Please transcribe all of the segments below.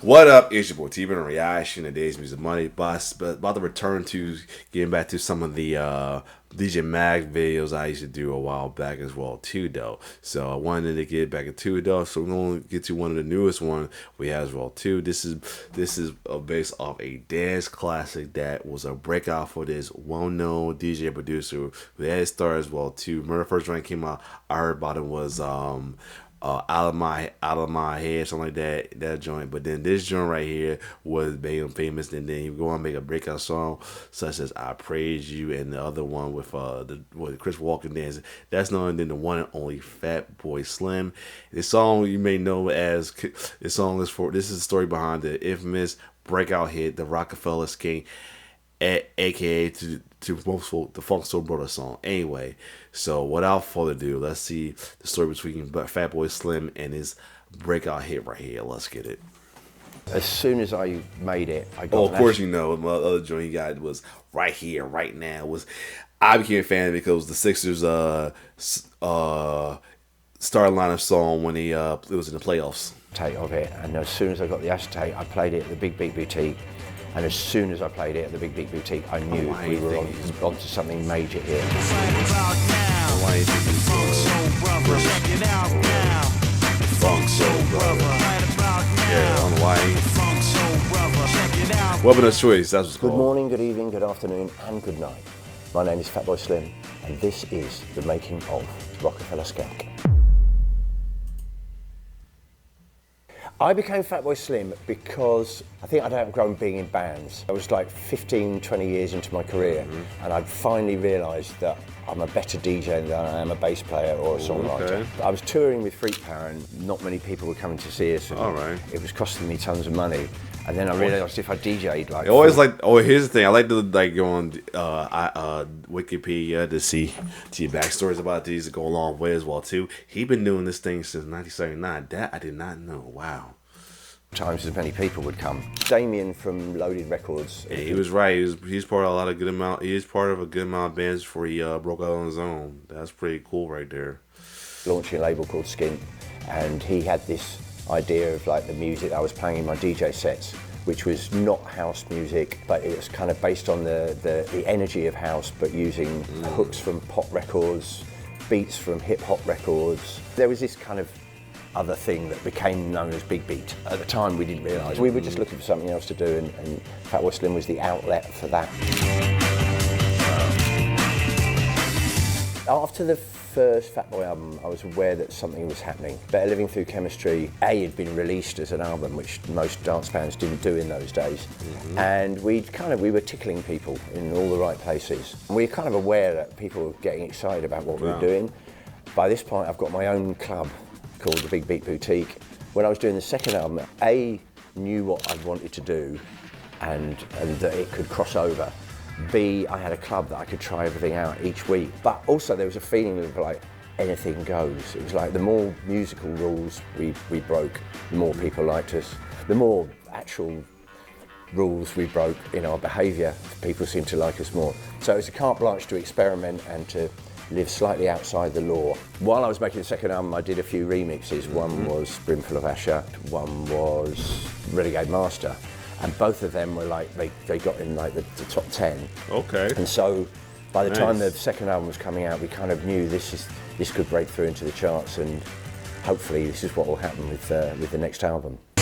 What up? It's your boy T. Been a reaction to Today's Music Money. But about to return to getting back to some of the DJ Mag videos I used to do a while back as well too, though. So I wanted to get back into it though. So we're gonna get to one of the newest ones we have as well too. This is based off a dance classic that was a breakout for this well-known DJ producer who had his star as well too. Remember the first joint came out, I heard about it was out of my head, something like that joint. But then this joint right here was made him famous, and then he would go on and make a breakout song such as "I Praise You" and the other one with Chris Walker dancing. That's none other than the one and only Fatboy Slim. This song you may know as this is the story behind the infamous breakout hit, the Rockafeller Skank, aka the Funk Soul Brothers song. Anyway, so without further ado, let's see the story between Fatboy Slim and his breakout hit right here. Let's get it. As soon as I made it, I got. Oh, of course, you know my other joint he got was right here, right now. I became a fan because the Sixers starting lineup song when it was in the playoffs. Tape of it, and as soon as I got the acetate, I played it at the Big Beat Boutique. And as soon as I played it at the Big Beat Boutique, I knew we were on to something major here. Weapon of choice, that's what's called. Good morning, good evening, good afternoon, and good night. My name is Fatboy Slim, and this is the making of Rockafeller Skank. I became Fatboy Slim because I think I'd outgrown being in bands. I was like 15, 20 years into my career, and I'd finally realised that I'm a better DJ than I am a bass player or a songwriter. Okay. I was touring with Freak Power, and not many people were coming to see us. And all right. It was costing me tons of money. And then I realised if I DJ'd like... Here's the thing, I like to go on Wikipedia to see backstories about these that go a long way as well too. He been doing this thing since 1979. That I did not know. Wow. Times as many people would come. Damien from Loaded Records. Yeah, he was right. He's part of a good amount of bands before he broke out on his own. That's pretty cool right there. Launching a label called Skank, and he had this idea of like the music that I was playing in my DJ sets, which was not house music, but it was kind of based on the energy of house, but using hooks from pop records, beats from hip hop records. There was this kind of other thing that became known as Big Beat. At the time we didn't realise. We were just looking for something else to do, and Fatboy Slim was the outlet for that. After the first Fatboy album, I was aware that something was happening. Better Living Through Chemistry, had been released as an album, which most dance bands didn't do in those days. And we were tickling people in all the right places. And we were kind of aware that people were getting excited about what we were doing. By this point, I've got my own club called the Big Beat Boutique. When I was doing the second album, knew what I wanted to do and that it could cross over. B, I had a club that I could try everything out each week. But also there was a feeling of like anything goes. It was like the more musical rules we broke, the more people liked us. The more actual rules we broke in our behaviour, people seemed to like us more. So it was a carte blanche to experiment and to live slightly outside the law. While I was making the second album, I did a few remixes. One was Brimful of Asher, one was Renegade Master. And both of them were like, they got in like the top 10. Okay. And so by the time the second album was coming out, we kind of knew this could break through into the charts, and hopefully this is what will happen with the next album. I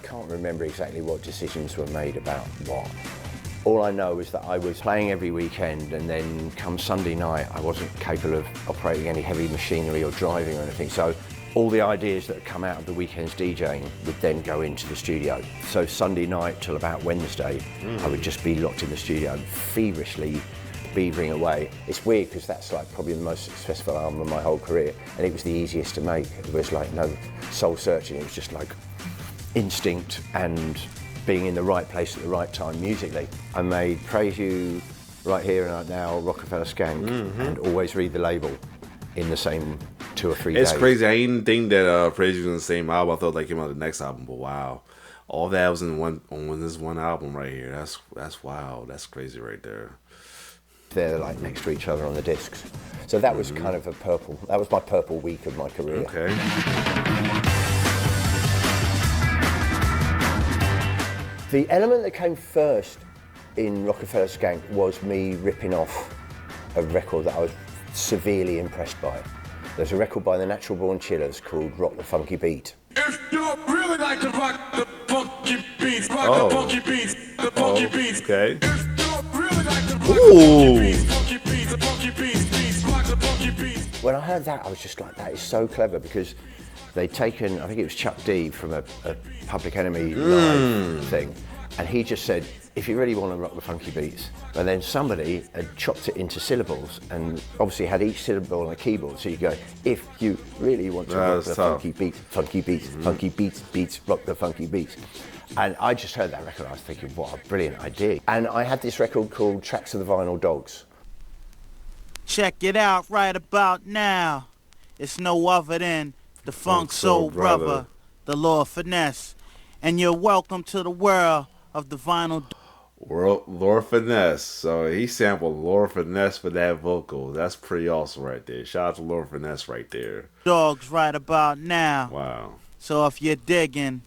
can't remember exactly what decisions were made about what. All I know is that I was playing every weekend, and then come Sunday night, I wasn't capable of operating any heavy machinery or driving or anything. So all the ideas that had come out of the weekend's DJing would then go into the studio. So Sunday night till about Wednesday, I would just be locked in the studio, feverishly beavering away. It's weird because that's like probably the most successful album of my whole career, and it was the easiest to make. It was like no soul searching, it was just like instinct and being in the right place at the right time musically. I made Praise You, Right Here and Right Now, Rockafeller Skank, and Always Read the Label in the same 2 or 3 days. It's crazy. I didn't think that Praise You was in the same album. I thought that came out the next album, but wow. All that was on this one album right here. That's wild. That's crazy right there. They're like next to each other on the discs. So that was kind of that was my purple week of my career. Okay. The element that came first in Rockafeller Skank was me ripping off a record that I was severely impressed by. There's a record by the Natural Born Chillers called Rock the Funky Beat. If you really like to rock the funky beats, rock the funky beats, the funky beats. Okay. If you really like to rock the funky beats, the funky beats, rock the funky beats. When I heard that, I was just like, that is so clever, because they'd taken, I think it was Chuck D from a Public Enemy live thing, and he just said, if you really want to rock the funky beats, and then somebody had chopped it into syllables and obviously had each syllable on a keyboard, so you go, if you really want to rock the funky beats, funky beats, funky beats, beats, rock the funky beats. And I just heard that record, I was thinking, what a brilliant idea. And I had this record called Tracks of the Vinyl Dogs. Check it out right about now. It's no other than the Funk Soul Brother, the Lord Finesse. And you're welcome to the world of the vinyl. Lord Finesse. So he sampled Lord Finesse for that vocal. That's pretty awesome right there. Shout out to Lord Finesse right there. Dogs right about now. Wow. So if you're digging,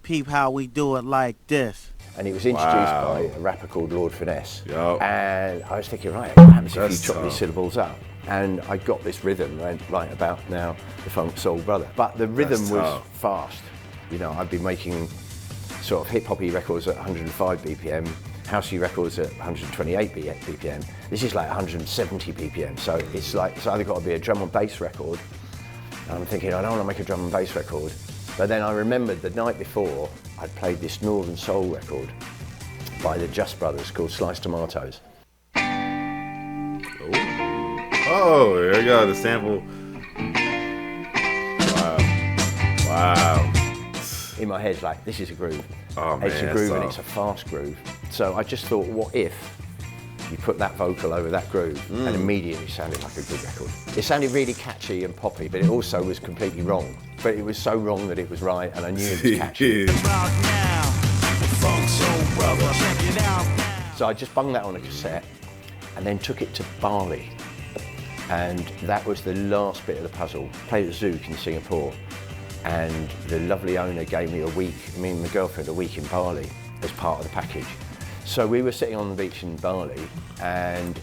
peep how we do it like this. And it was introduced by a rapper called Lord Finesse. Yep. And I was thinking, right, what happens if That's you chop these syllables up? And I got this rhythm right about now, the Funk Soul Brother. But the rhythm was fast. You know, I've been making sort of hip-hoppy records at 105 BPM, housey records at 128 BPM. This is like 170 BPM, so it's like, it's either got to be a drum and bass record, and I'm thinking, I don't want to make a drum and bass record, but then I remembered the night before, I'd played this Northern Soul record by the Just Brothers called Sliced Tomatoes. Oh, there you go, the sample. Wow. In my head, like, this is a groove. Oh, man, it's a groove and it's a fast groove. So I just thought, what if you put that vocal over that groove and immediately it sounded like a good record. It sounded really catchy and poppy, but it also was completely wrong. But it was so wrong that it was right, and I knew it was catchy. So I just bunged that on a cassette and then took it to Bali. And that was the last bit of the puzzle. Played at Zouk in Singapore, and the lovely owner gave me me and my girlfriend, a week in Bali as part of the package. So we were sitting on the beach in Bali, and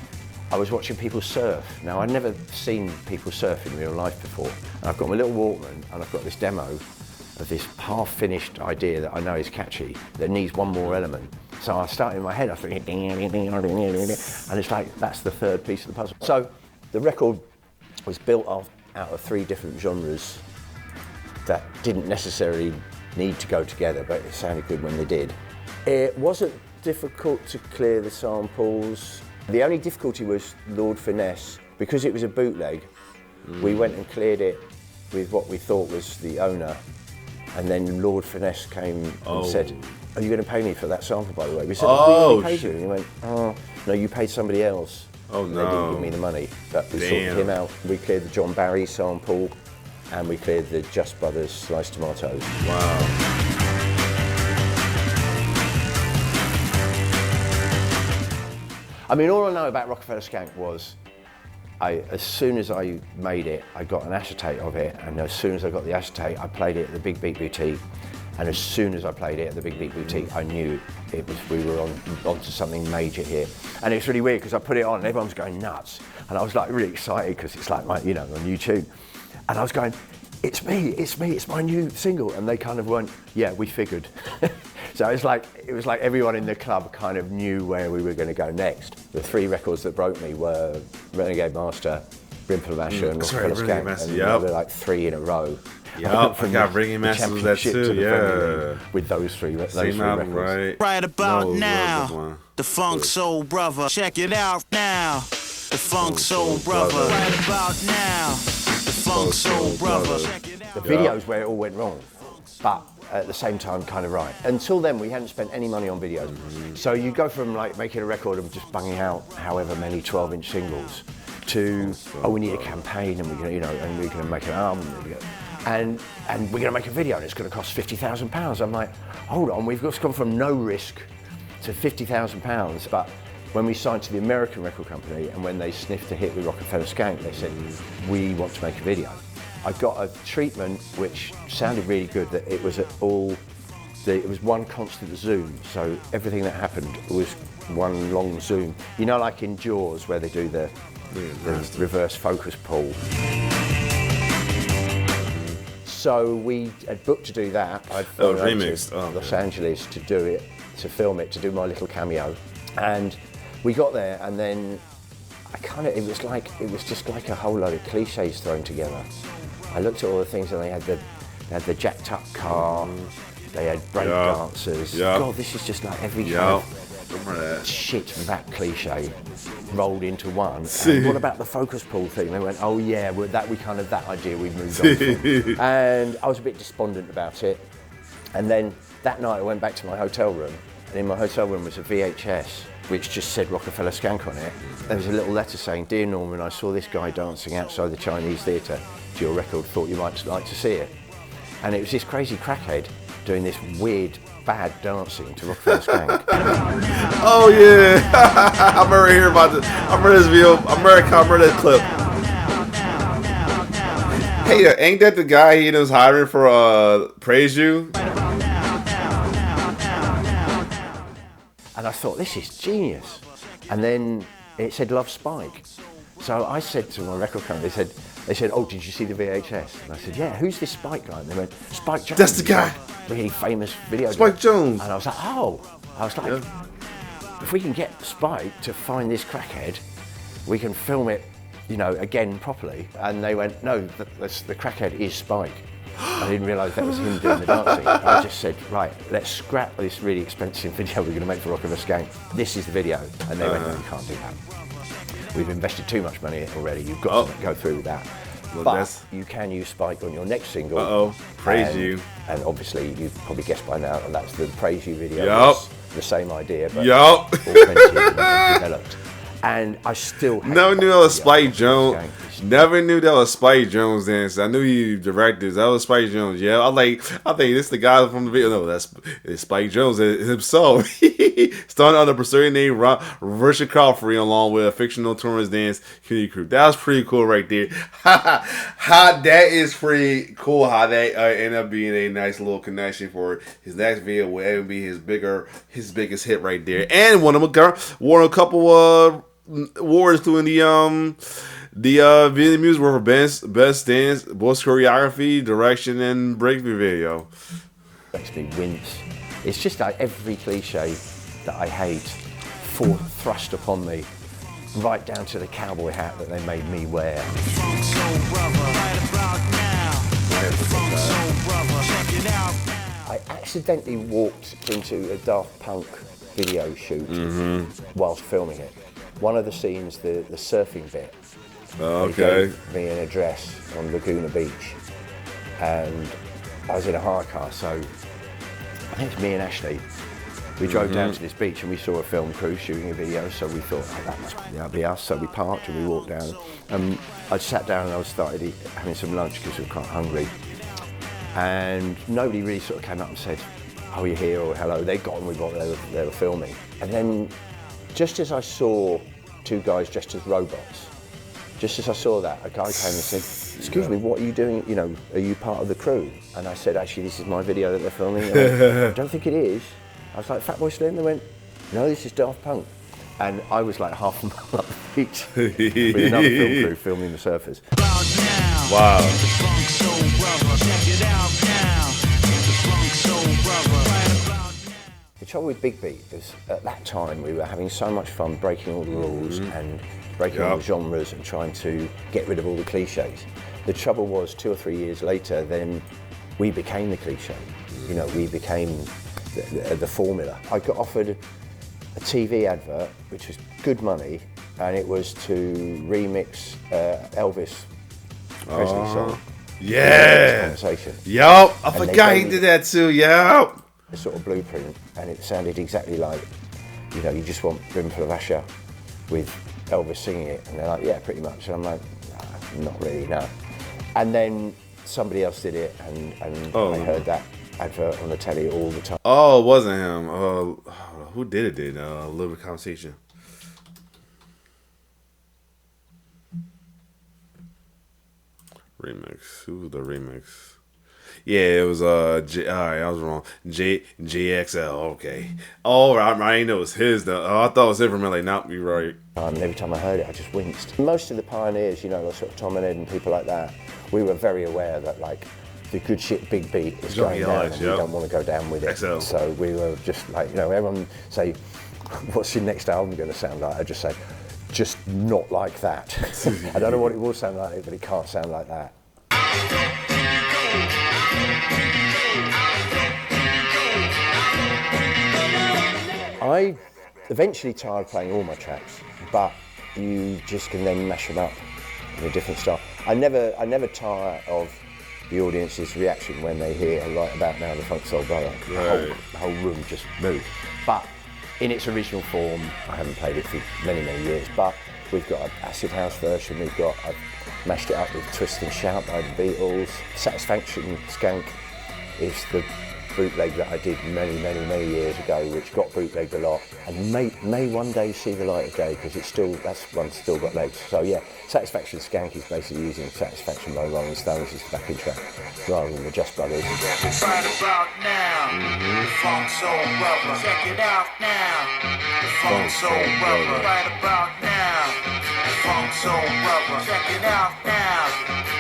I was watching people surf. Now, I'd never seen people surf in real life before. And I've got my little Walkman, and I've got this demo of this half-finished idea that I know is catchy, that needs one more element. So I started in my head, I was thinking, and it's like, that's the third piece of the puzzle. So the record was built out of 3 different genres that didn't necessarily need to go together, but it sounded good when they did. It wasn't difficult to clear the samples. The only difficulty was Lord Finesse. Because it was a bootleg, we went and cleared it with what we thought was the owner, and then Lord Finesse came and said, are you going to pay me for that sample, by the way? We said, we paid you. And he went, oh, no, you paid somebody else. Oh, and no. They didn't give me the money. But we sorted him out. We cleared the John Barry sample, and we cleared the Just Brothers Sliced Tomatoes. Wow. I mean, all I know about Rockafeller Skank was, as soon as I made it, I got an acetate of it, and as soon as I got the acetate, I played it at the Big Beat Boutique, and as soon as I played it at the Big Beat Boutique, I knew we were onto something major here. And it's really weird, because I put it on, and everyone was going nuts, and I was like really excited, because it's like, you know, a new tune. And I was going, it's me, it's my new single. And they kind of went, yeah, we figured. So it was like everyone in the club kind of knew where we were going to go next. The 3 records that broke me were Renegade Master, Brimful Master, and Rockafeller Skank. And they were like 3 in a row. Yep, I got Ringing Master was that too, yeah. With those three records. Right about now, the Funk Soul Brother. Check it out now, the Funk Soul Brother. Right about now, the Funk Soul Brother. The videos where it all went wrong, but at the same time kind of right. Until then, we hadn't spent any money on videos. So you go from like making a record and just banging out however many 12-inch singles to, oh, we need a campaign, and we're gonna, you know, and we're gonna make an album, and we're gonna make a video, and it's gonna cost £50,000. I'm like, hold on, we've just gone from no risk to £50,000. But when we signed to the American record company, and when they sniffed a hit with Rockafeller Skank, they said, we want to make a video. I got a treatment which sounded really good, that it was all it was one constant zoom, so everything that happened was one long zoom. You know, like in Jaws where they do the reverse focus pull. So we had booked to do that. I'd flown over to Los Angeles to do it, to film it, to do my little cameo. And we got there, and then it was just like a whole load of cliches thrown together. I looked at all the things, and they had the jacked up car, they had break dancers. God, this is just like every kind of shit that cliche rolled into one. And what about the focus pull thing? They went, oh yeah, that idea we moved on from. And I was a bit despondent about it. And then that night I went back to my hotel room, and in my hotel room was a VHS which just said Rockafeller Skank on it. There was a little letter saying, "Dear Norman, I saw this guy dancing outside the Chinese theatre to your record, thought you might like to see it." And it was this crazy crackhead doing this weird, bad dancing to Rockafeller Skank. Oh yeah, I remember hearing about this. I remember this video. I remember that clip. Hey, ain't that the guy he was hiring for Praise You? And I thought, this is genius. And then it said Love Spike. So I said to my record company, they said, oh, did you see the VHS? And I said, yeah, who's this Spike guy? And they went, Spike Jones. That's the guy. Really famous video. Spike Jones. And I was like, oh. I was like, if we can get Spike to find this crackhead, we can film it, you know, again properly. And they went, no, the crackhead is Spike. I didn't realise that was him doing the dancing. I just said, right, let's scrap this really expensive video we're going to make for Rockafeller Skank. This is the video. And they went, no, you can't do that. We've invested too much money in it already. You've got to go through with that. Well, but you can use Spike on your next single. Praise You. And obviously, you've probably guessed by now, and that's the Praise You video. Yep. The same idea, but augmented and developed. And I still never knew that was Spike Jones. Never knew that was Spike Jones dance. I knew he directed. That was Spike Jones. Yeah, I think this the guy from the video. No, it's Spike Jones himself. Starting under a pursuing name Richard Crawford, along with a fictional tourist dance community crew. That was pretty cool right there. How that is pretty cool. How that ended up being a nice little connection for his next video. Will ever be his biggest hit right there, and won a couple awards doing the Vietnamese Music Award for best dance, both choreography, direction, and breakthrough video. Makes me wince. It's just like every cliche that I hate thrust upon me, right down to the cowboy hat that they made me wear. I accidentally walked into a Daft Punk video shoot whilst filming it. One of the scenes, the surfing bit, they gave me an address on Laguna Beach, and I was in a hire car, so I think it's me and Ashley. We drove down to this beach and we saw a film crew shooting a video, so we thought, oh, that'll be us. So we parked and we walked down. I sat down and I started having some lunch because we were quite hungry. And nobody really sort of came up and said, oh, you're here, or hello. They'd got on with what they were filming. And then just as I saw two guys dressed as robots, just as I saw that, a guy came and said, excuse me, what are you doing? You know, are you part of the crew? And I said, actually, this is my video that they're filming. And they went, I don't think it is. I was like, Fatboy Slim? They went, no, this is Daft Punk. And I was like half a mile up the beach with another film crew filming the surfers. Wow. The trouble with Big Beat is at that time we were having so much fun breaking all the rules and breaking all the genres and trying to get rid of all the cliches. The trouble was 2 or 3 years later, then we became the cliche. You know, we became the formula. I got offered a TV advert, which was good money, and it was to remix Elvis Presley song. Yeah. Conversation. Yup. I forgot he did that too. Yup. A sort of blueprint, and it sounded exactly like, you know, you just want Brimful of Usher with Elvis singing it, and they're like, yeah, pretty much. And I'm like, nah, not really, no. And then somebody else did it, and I heard that advert on the telly all the time. Oh, it wasn't him. Who did it? A little bit of conversation. Remix. Who was the remix? Yeah, it was all right, I was wrong. JXL. Okay. Oh, I didn't know it was his though. Oh, I thought it was him from LA. Nope, you're right. And every time I heard it, I just winced. Most of the pioneers, you know, like sort of Tom and Ed and people like that, we were very aware that like the good shit big beat is going down, and we don't want to go down with it. XL. So we were just like, you know, everyone say, "What's your next album going to sound like?" I just say, "Just not like that." I don't know what it will sound like, but it can't sound like that. I eventually tired playing all my tracks, but you just can then mash them up in a different style. I never tire of the audience's reaction when they hear Right About Now, the Funk Soul Brother. Right. The whole room just moves. But in its original form, I haven't played it for many, many years, but we've got an acid house version, I've mashed it up with Twist and Shout by the Beatles. Satisfaction Skank is the bootleg that I did many, many, many years ago, which got bootlegged a lot, and may one day see the light of day, because that's one still got legs. So yeah, Satisfaction Skank is basically using Satisfaction by Rolling Stones as the backing track, rather than the Just Brothers. Right about now, the Funk Soul Brother. Check it out now, the Funk Soul Brother. Right about now, the Funk Soul Brother. Check it out now,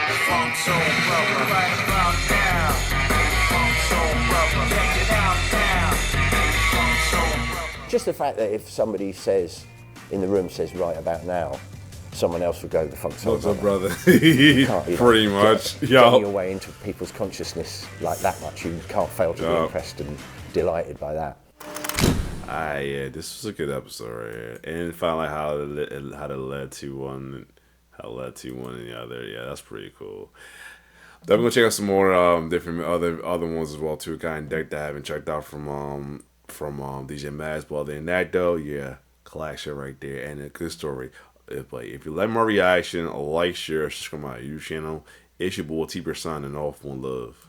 the Funk Soul Brother. Right about now, the Funk Soul Brother. Check it out now, the Funk Soul Brother. Just the fact that if somebody in the room says Right About Now, someone else would go the Funk Soul Brother. Can't, Pretty much. Getting your way into people's consciousness like that much, you can't fail to be impressed and delighted by that. Yeah, this was a good episode right here, and finally how it led to one, and the other. Yeah, that's pretty cool. Definitely gonna check out some more different other ones as well too. Kind of deck that I haven't checked out from DJ Mags. But other than that though, yeah, collection right there, and a good story. If you like my reaction, like, share, subscribe to my YouTube channel. It's your boy T-Person, and all for one love.